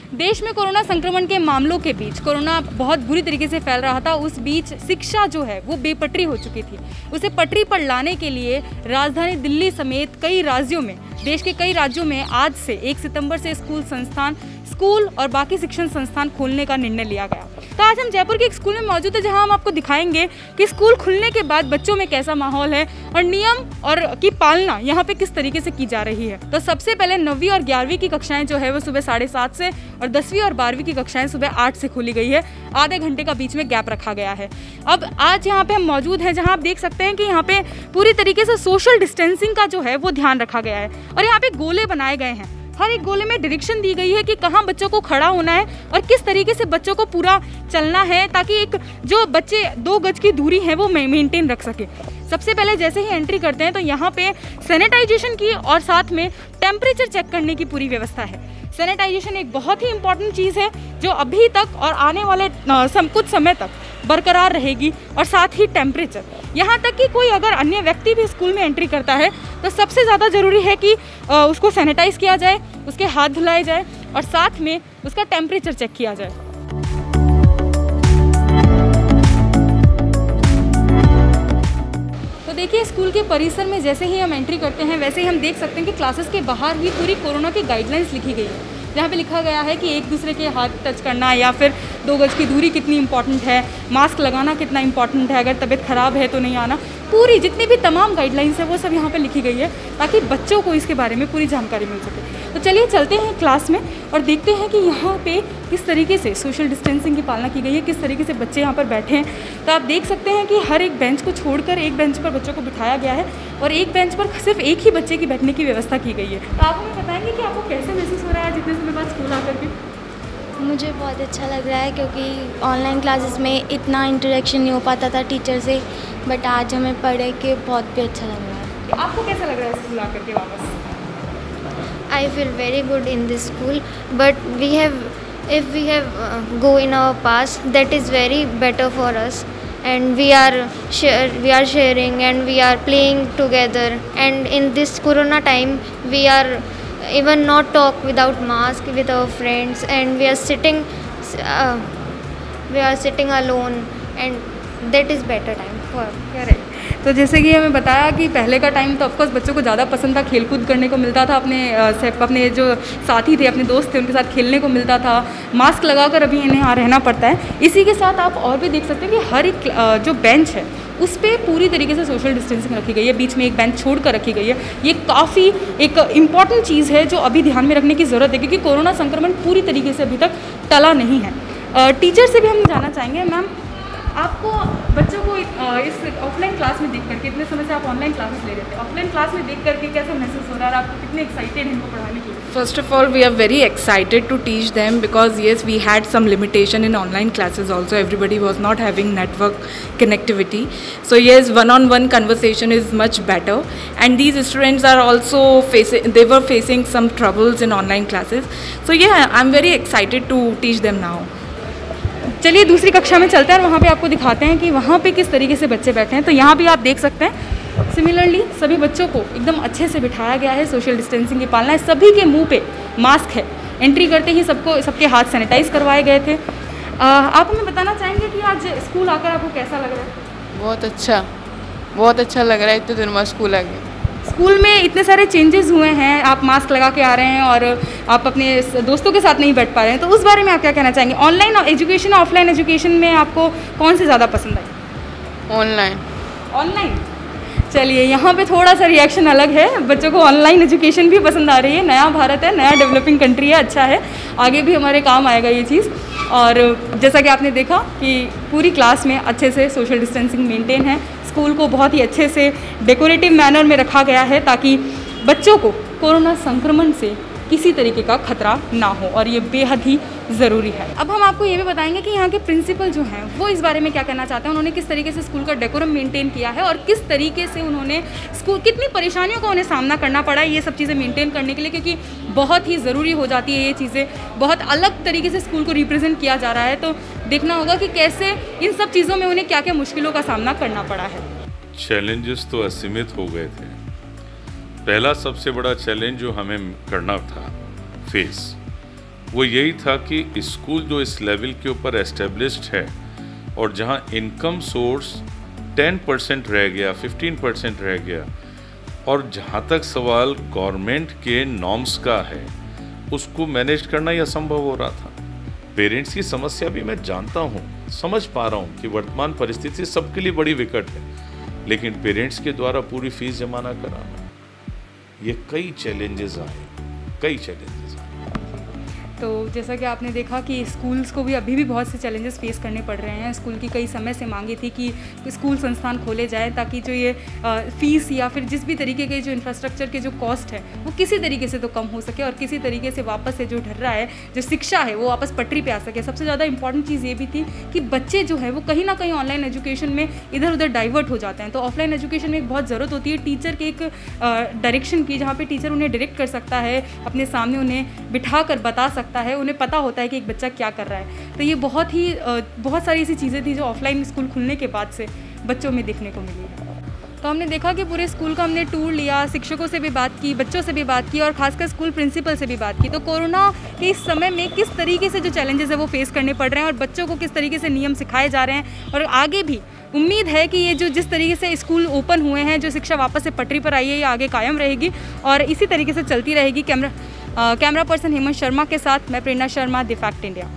देश में कोरोना संक्रमण के मामलों के बीच कोरोना बहुत बुरी तरीके से फैल रहा था, उस बीच शिक्षा जो है वो बेपटरी हो चुकी थी। उसे पटरी पर लाने के लिए राजधानी दिल्ली समेत कई राज्यों में, देश के कई राज्यों में आज से 1 सितंबर से स्कूल और बाकी शिक्षण संस्थान खोलने का निर्णय लिया गया। तो आज हम जयपुर के एक स्कूल में मौजूद है, जहां हम आपको दिखाएंगे कि स्कूल खुलने के बाद बच्चों में कैसा माहौल है और नियम और की पालना यहाँ पे किस तरीके से की जा रही है। तो सबसे पहले 9वीं और 11वीं की कक्षाएं जो है वो सुबह 7:30 से और 10वीं और 12वीं की कक्षाएं सुबह 8 से खोली गई है। आधे घंटे का बीच में गैप रखा गया है। अब आज यहाँ पे हम मौजूद हैं, जहाँ आप देख सकते हैं कि यहाँ पे पूरी तरीके से सोशल डिस्टेंसिंग का जो है वो ध्यान रखा गया है और यहाँ पे गोले बनाए गए हैं। हर एक गोले में डायरेक्शन दी गई है कि कहाँ बच्चों को खड़ा होना है और किस तरीके से बच्चों को पूरा चलना है, ताकि एक जो बच्चे 2 गज की दूरी है वो मेंटेन रख सके। सबसे पहले जैसे ही एंट्री करते हैं तो यहाँ पे सैनिटाइजेशन की और साथ में टेम्परेचर चेक करने की पूरी व्यवस्था है। सैनिटाइजेशन एक बहुत ही इंपॉर्टेंट चीज़ है जो अभी तक और आने वाले कुछ समय तक बरकरार रहेगी, और साथ ही टेम्परेचर, यहाँ तक कि कोई अगर अन्य व्यक्ति भी स्कूल में एंट्री करता है तो सबसे ज़्यादा ज़रूरी है कि उसको सैनिटाइज़ किया जाए, उसके हाथ धुलाए जाए और साथ में उसका टेम्परेचर चेक किया जाए। तो देखिए, स्कूल के परिसर में जैसे ही हम एंट्री करते हैं वैसे ही हम देख सकते हैं कि क्लासेस के बाहर ही पूरी कोरोना की गाइडलाइंस लिखी गई है, जहाँ पे लिखा गया है कि एक दूसरे के हाथ टच करना या फिर 2 गज की दूरी कितनी इंपॉर्टेंट है, मास्क लगाना कितना इंपॉर्टेंट है, अगर तबीयत ख़राब है तो नहीं आना। पूरी जितनी भी तमाम गाइडलाइंस है वो सब यहाँ पे लिखी गई है ताकि बच्चों को इसके बारे में पूरी जानकारी मिल सके। तो चलिए चलते हैं क्लास में और देखते हैं कि यहाँ पे किस तरीके से सोशल डिस्टेंसिंग की पालना की गई है, किस तरीके से बच्चे यहाँ पर बैठे हैं। तो आप देख सकते हैं कि हर एक बेंच को छोड़कर एक बेंच पर बच्चों को बिठाया गया है और एक बेंच पर सिर्फ एक ही बच्चे की बैठने की व्यवस्था की गई है। तो आप हमें बताएंगे कि आपको कैसे महसूस हो रहा है जितने समय बाद स्कूल आकर के? मुझे बहुत अच्छा लग रहा है क्योंकि ऑनलाइन क्लासेस में इतना इंटरेक्शन नहीं हो पाता था टीचर से, बट आज हमें पढ़ के बहुत भी अच्छा लग रहा है। आपको कैसा लग रहा है स्कूल आकर के वापस? I feel very good in this school, but if we have go in our past, that is very better for us, and we are sharing and we are playing together, and in this corona time we are even not talk without mask with our friends, and we are sitting alone, and that is better time for correct. तो जैसे कि हमें बताया कि पहले का time तो of course बच्चों को ज़्यादा पसंद था, खेलकूद करने को मिलता था, अपने जो साथी थे, अपने दोस्त थे, उनके साथ खेलने को मिलता था। मास्क लगाकर अभी इन्हें यहाँ रहना पड़ता है। इसी के साथ आप और भी देख सकते हैं कि हर एक जो बेंच है उस पर पूरी तरीके से सोशल डिस्टेंसिंग रखी गई है, बीच में एक बेंच छोड़ कर रखी गई है। ये काफ़ी एक इम्पॉर्टेंट चीज़ है जो अभी ध्यान में रखने की ज़रूरत है, क्योंकि कोरोना संक्रमण पूरी तरीके से अभी तक टला नहीं है। टीचर से भी हम जानना चाहेंगे, मैम आपको बच्चों को इस ऑफलाइन क्लास में देख करके, इतने समय से आप ऑनलाइन क्लासेस ले रहे थे, ऑफलाइन क्लास में देख करके कैसा महसूस हो रहा है और आपको कितने एक्साइटेड हैं इनको पढ़ाने के लिए? First of all, we are very excited to teach them because yes, we had some limitation in online classes also. Everybody was not having network connectivity. So yes, one-on-one conversation is much better. And these students are also facing some troubles in online classes. So yeah, I'm very excited to teach them now. चलिए दूसरी कक्षा में चलते हैं और वहाँ पे आपको दिखाते हैं कि वहाँ पे किस तरीके से बच्चे बैठे हैं। तो यहाँ भी आप देख सकते हैं सिमिलरली सभी बच्चों को एकदम अच्छे से बिठाया गया है, सोशल डिस्टेंसिंग की पालना है, सभी के मुंह पे मास्क है। एंट्री करते ही सबके हाथ सैनिटाइज करवाए गए थे। आप हमें बताना चाहेंगे कि आज स्कूल आकर आपको कैसा लग रहा है? बहुत अच्छा लग रहा है। इतने दिन बाद स्कूल आ गया। स्कूल में इतने सारे चेंजेस हुए हैं, आप मास्क लगा के आ रहे हैं और आप अपने दोस्तों के साथ नहीं बैठ पा रहे हैं, तो उस बारे में आप क्या कहना चाहेंगे? ऑनलाइन एजुकेशन और ऑफलाइन एजुकेशन में आपको कौन से ज़्यादा पसंद आई? ऑनलाइन। चलिए यहाँ पे थोड़ा सा रिएक्शन अलग है, बच्चों को ऑनलाइन एजुकेशन भी पसंद आ रही है। नया भारत है, नया डेवलपिंग कंट्री है, अच्छा है, आगे भी हमारे काम आएगा ये चीज़। और जैसा कि आपने देखा कि पूरी क्लास में अच्छे से सोशल डिस्टेंसिंग मेंटेन है। स्कूल को बहुत ही अच्छे से डेकोरेटिव मैनर में रखा गया है ताकि बच्चों को कोरोना संक्रमण से किसी तरीके का खतरा ना हो, और ये बेहद ही ज़रूरी है। अब हम आपको ये भी बताएंगे कि यहाँ के प्रिंसिपल जो हैं वो इस बारे में क्या कहना चाहते हैं, उन्होंने किस तरीके से स्कूल का डेकोरम मेंटेन किया है और किस तरीके से उन्होंने स्कूल कितनी परेशानियों का उन्हें सामना करना पड़ा है ये सब चीज़ें मेंटेन करने के लिए, क्योंकि बहुत ही ज़रूरी हो जाती है ये चीज़ें। बहुत अलग तरीके से स्कूल को रिप्रेजेंट किया जा रहा है, तो देखना होगा कि कैसे इन सब चीज़ों में उन्हें क्या क्या मुश्किलों का सामना करना पड़ा है। चैलेंजेस तो असीमित हो गए थे। पहला सबसे बड़ा चैलेंज जो हमें करना था फेस, वो यही था कि स्कूल जो इस लेवल के ऊपर एस्टेब्लिश्ड है और जहाँ इनकम सोर्स 10% रह गया, 15% रह गया, और जहाँ तक सवाल गवर्नमेंट के नॉर्म्स का है उसको मैनेज करना ही असंभव हो रहा था। पेरेंट्स की समस्या भी मैं जानता हूँ, समझ पा रहा हूँ कि वर्तमान परिस्थिति सबके लिए बड़ी विकट है, लेकिन पेरेंट्स के द्वारा पूरी फीस जमा ना कराना, ये कई चैलेंजेस आए। तो जैसा कि आपने देखा कि स्कूल्स को भी अभी भी बहुत से चैलेंजेस फेस करने पड़ रहे हैं। स्कूल की कई समय से मांगी थी कि स्कूल संस्थान खोले जाएं ताकि जो ये फ़ीस या फिर जिस भी तरीके के जो इंफ्रास्ट्रक्चर के जो कॉस्ट है वो किसी तरीके से तो कम हो सके और किसी तरीके से वापस से जो ढर्रा है, जो शिक्षा है, वो वापस पटरी पे आ सके। सबसे ज़्यादा इंपॉर्टेंट चीज़ ये भी थी कि बच्चे जो है वो कहीं ना कहीं ऑनलाइन एजुकेशन में इधर उधर डाइवर्ट हो जाते हैं। तो ऑफलाइन एजुकेशन में एक बहुत ज़रूरत होती है टीचर के एक डायरेक्शन की, जहाँ पर टीचर उन्हें डायरेक्ट कर सकता है, अपने सामने उन्हें बिठा कर बता सकता है, उन्हें पता होता है कि एक बच्चा क्या कर रहा है। तो ये बहुत सारी ऐसी चीज़ें थी जो ऑफलाइन स्कूल खुलने के बाद से बच्चों में देखने को मिली है। तो हमने देखा कि पूरे स्कूल का हमने टूर लिया, शिक्षकों से भी बात की, बच्चों से भी बात की और खासकर स्कूल प्रिंसिपल से भी बात की। तो कोरोना के इस समय में किस तरीके से जो चैलेंजेस है वो फेस करने पड़ रहे हैं और बच्चों को किस तरीके से नियम सिखाए जा रहे हैं, और आगे भी उम्मीद है कि ये जो जिस तरीके से स्कूल ओपन हुए हैं, जो शिक्षा वापस से पटरी पर आई है, ये आगे कायम रहेगी और इसी तरीके से चलती रहेगी। कैमरा पर्सन हेमंत शर्मा के साथ मैं प्रेरणा शर्मा, द फैक्ट इंडिया।